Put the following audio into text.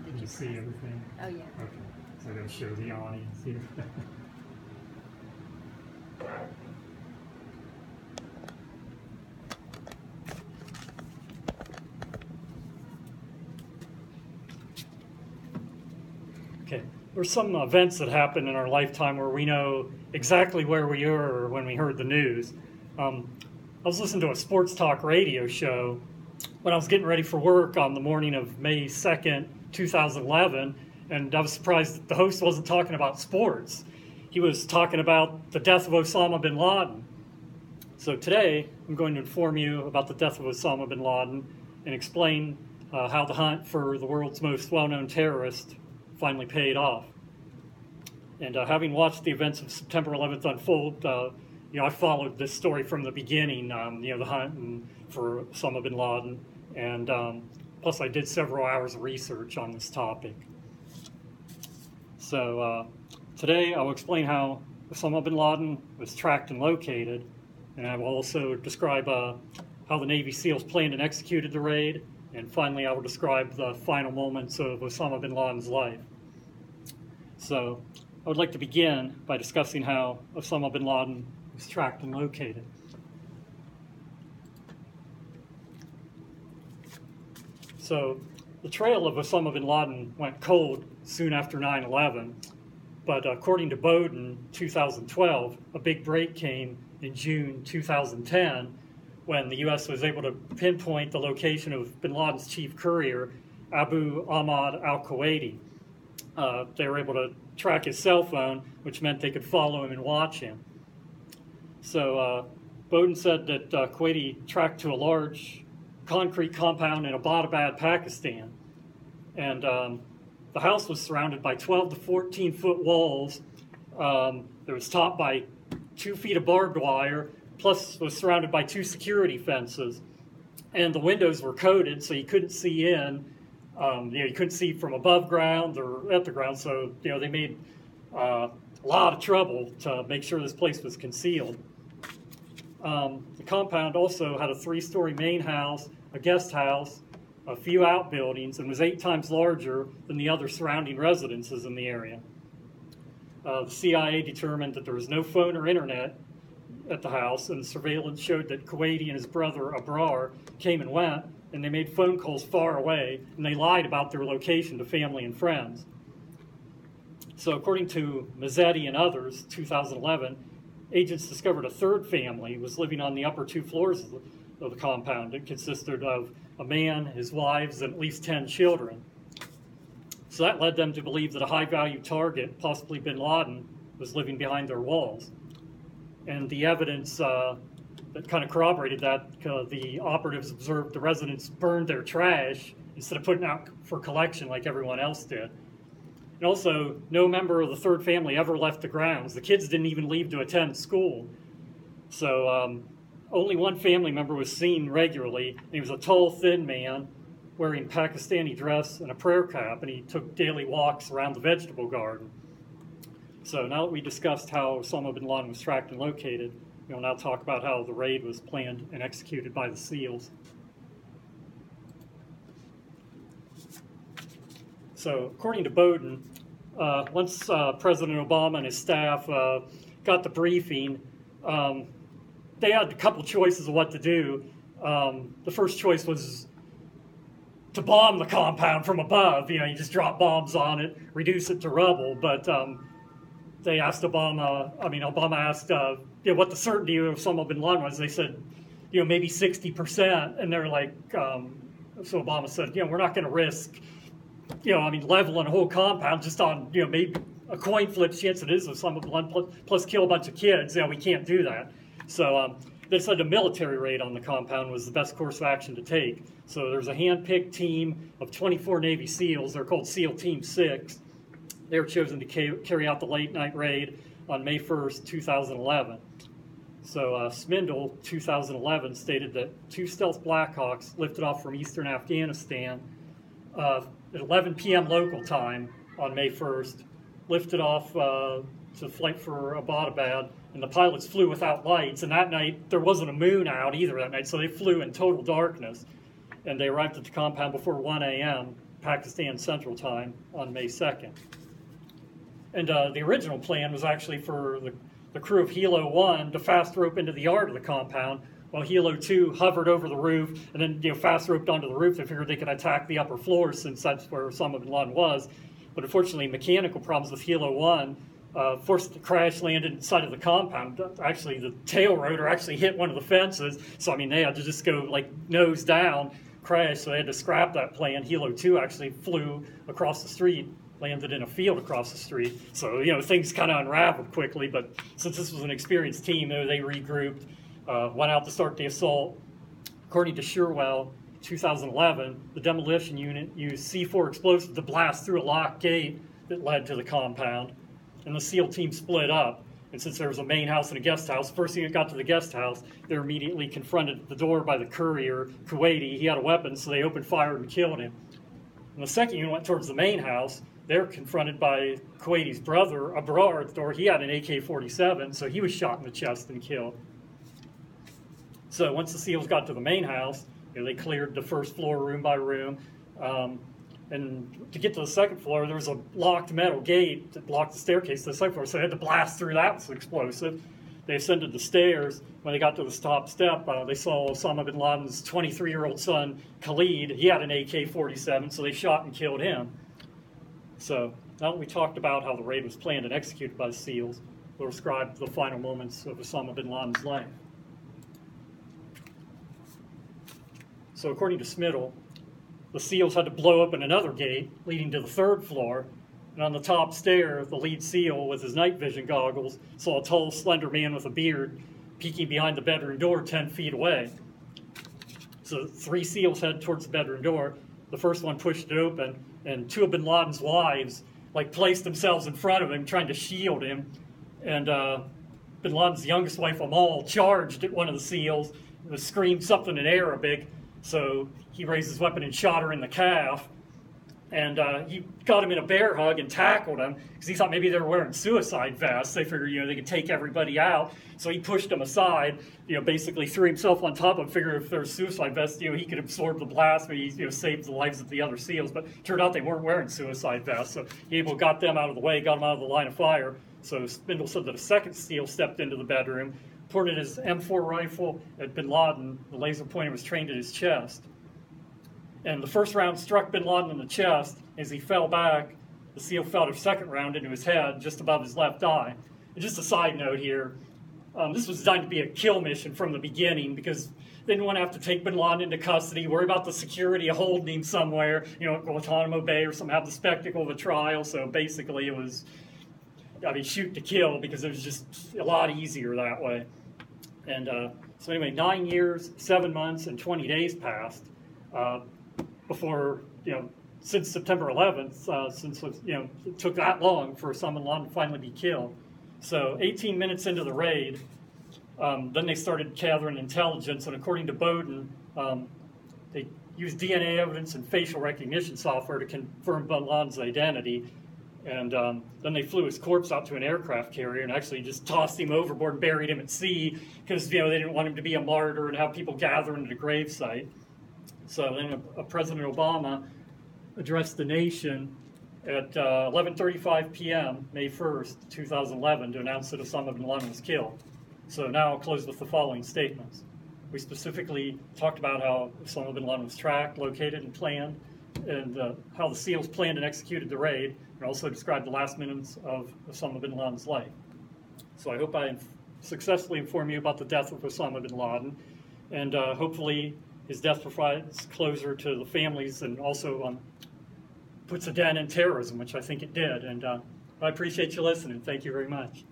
Did you see everything? Oh, yeah. Okay, so I'm going to show the audience here. Okay, there's some events that happen in our lifetime where we know exactly where we were when we heard the news. I was listening to a sports talk radio show when I was getting ready for work on the morning of May 2nd, 2011, and I was surprised that the host wasn't talking about sports. He was talking about the death of Osama bin Laden. So today, I'm going to inform you about the death of Osama bin Laden and explain how the hunt for the world's most well-known terrorist finally paid off. And having watched the events of September 11th unfold, I followed this story from the beginning, the hunt for Osama bin Laden, and plus I did several hours of research on this topic. So today I will explain how Osama bin Laden was tracked and located, and I will also describe how the Navy SEALs planned and executed the raid, and finally I will describe the final moments of Osama bin Laden's life. So I would like to begin by discussing how Osama bin Laden was tracked and located. So the trail of Osama bin Laden went cold soon after 9/11, but according to Bowden, 2012, a big break came in June 2010 when the U.S. was able to pinpoint the location of bin Laden's chief courier, Abu Ahmad al-Kuwaiti. They were able to track his cell phone, which meant they could follow him and watch him. So Bowden said that Kuwaiti tracked to a large concrete compound in Abbottabad, Pakistan. And the house was surrounded by 12 to 14 foot walls. It was topped by 2 feet of barbed wire, plus was surrounded by 2 security fences. And the windows were coated, so you couldn't see in. You couldn't see from above ground or at the ground, so they made a lot of trouble to make sure this place was concealed. The compound also had a 3-story main house, a guest house, a few outbuildings, and was 8 times larger than the other surrounding residences in the area. The CIA determined that there was no phone or internet at the house, and the surveillance showed that Kuwaiti and his brother Abrar came and went, and they made phone calls far away, and they lied about their location to family and friends. So according to Mazzetti and others, 2011, agents discovered a third family was living on the upper 2 floors of the compound. It consisted of a man, his wives, and at least 10 children. So that led them to believe that a high-value target, possibly bin Laden, was living behind their walls. And the evidence that kind of corroborated that, the operatives observed the residents burned their trash instead of putting it out for collection like everyone else did. And also, no member of the third family ever left the grounds. The kids didn't even leave to attend school. So only one family member was seen regularly. He was a tall, thin man wearing Pakistani dress and a prayer cap, and he took daily walks around the vegetable garden. So now that we discussed how Osama bin Laden was tracked and located, we'll now talk about how the raid was planned and executed by the SEALs. So according to Bowden, once President Obama and his staff got the briefing, they had a couple choices of what to do. The first choice was to bomb the compound from above. You just drop bombs on it, reduce it to rubble. But they asked Obama asked what the certainty of Osama bin Laden was. They said, maybe 60%. And they're like, so Obama said, we're not going to risk, leveling a whole compound just on, maybe a coin flip chance it is Osama bin Laden plus kill a bunch of kids. We can't do that. So they said a military raid on the compound was the best course of action to take. So there's a hand-picked team of 24 Navy SEALs. They're called SEAL Team 6. They were chosen to carry out the late-night raid on May 1st, 2011. So Smindle, 2011, stated that 2 stealth Blackhawks lifted off from eastern Afghanistan at 11 p.m. local time on May 1st, lifted off to flight for Abbottabad, and the pilots flew without lights. And that night, there wasn't a moon out either that night, so they flew in total darkness. And they arrived at the compound before 1 a.m. Pakistan Central Time on May 2nd. And the original plan was actually for the crew of Helo 1 to fast rope into the yard of the compound, while Helo 2 hovered over the roof and then fast roped onto the roof. They figured they could attack the upper floors since that's where Osama bin Laden was. But unfortunately, mechanical problems with Helo 1 forced it to crash, landed inside of the compound. Actually, the tail rotor actually hit one of the fences, so I mean they had to just go like nose down, crash, so they had to scrap that plan. Helo 2 actually flew across the street, landed in a field across the street. So, things kind of unraveled quickly, but since this was an experienced team, they regrouped, went out to start the assault. According to Sherwell, 2011, the demolition unit used C4 explosives to blast through a locked gate that led to the compound, and the SEAL team split up. And since there was a main house and a guest house, first thing that got to the guest house, they were immediately confronted at the door by the courier, Kuwaiti. He had a weapon, so they opened fire and killed him. And the second unit went towards the main house. They were confronted by Kuwaiti's brother, Abrar, at the door. He had an AK-47, so he was shot in the chest and killed. So once the SEALs got to the main house, they cleared the first floor room by room. And to get to the second floor, there was a locked metal gate that blocked the staircase to the second floor, so they had to blast through that with explosive. They ascended the stairs. When they got to the top step, they saw Osama bin Laden's 23-year-old son, Khalid. He had an AK-47, so they shot and killed him. So now that we talked about how the raid was planned and executed by the SEALs, we'll describe the final moments of Osama bin Laden's life. So according to Smittle, the SEALs had to blow open another gate leading to the third floor, and on the top stair, the lead SEAL with his night vision goggles saw a tall, slender man with a beard peeking behind the bedroom door 10 feet away. So 3 SEALs headed towards the bedroom door. The first one pushed it open, and 2 of bin Laden's wives placed themselves in front of him, trying to shield him. And bin Laden's youngest wife, Amal, charged at one of the SEALs and screamed something in Arabic. So he raised his weapon and shot her in the calf. And he got him in a bear hug and tackled him because he thought maybe they were wearing suicide vests. They figured, they could take everybody out. So he pushed them aside, basically threw himself on top of them, figured if there was suicide vests, he could absorb the blast, maybe, saved the lives of the other SEALs. But it turned out they weren't wearing suicide vests. So he got them out of the way, got them out of the line of fire. So Spindle said that a second SEAL stepped into the bedroom, pointed his M4 rifle at bin Laden. The laser pointer was trained at his chest. And the first round struck bin Laden in the chest. As he fell back, the SEAL felt a second round into his head, just above his left eye. And just a side note here, this was designed to be a kill mission from the beginning because they didn't want to have to take bin Laden into custody, worry about the security of holding him somewhere, at Guantanamo Bay or something, have the spectacle of a trial. So basically it was, shoot to kill because it was just a lot easier that way. And so anyway, 9 years, 7 months, and 20 days passed. Before, since September 11th, since, it took that long for Osama bin Laden to finally be killed. So 18 minutes into the raid, then they started gathering intelligence, and according to Bowden, they used DNA evidence and facial recognition software to confirm bin Laden's identity. And then they flew his corpse out to an aircraft carrier and actually just tossed him overboard and buried him at sea because, they didn't want him to be a martyr and have people gathering at a gravesite. So then President Obama addressed the nation at 11:35 p.m., May 1st, 2011, to announce that Osama bin Laden was killed. So now I'll close with the following statements. We specifically talked about how Osama bin Laden was tracked, located, and planned, and how the SEALs planned and executed the raid, and also described the last minutes of Osama bin Laden's life. So I hope I successfully informed you about the death of Osama bin Laden, and hopefully his death provides closure to the families and also puts a dent in terrorism, which I think it did. And I appreciate you listening. Thank you very much.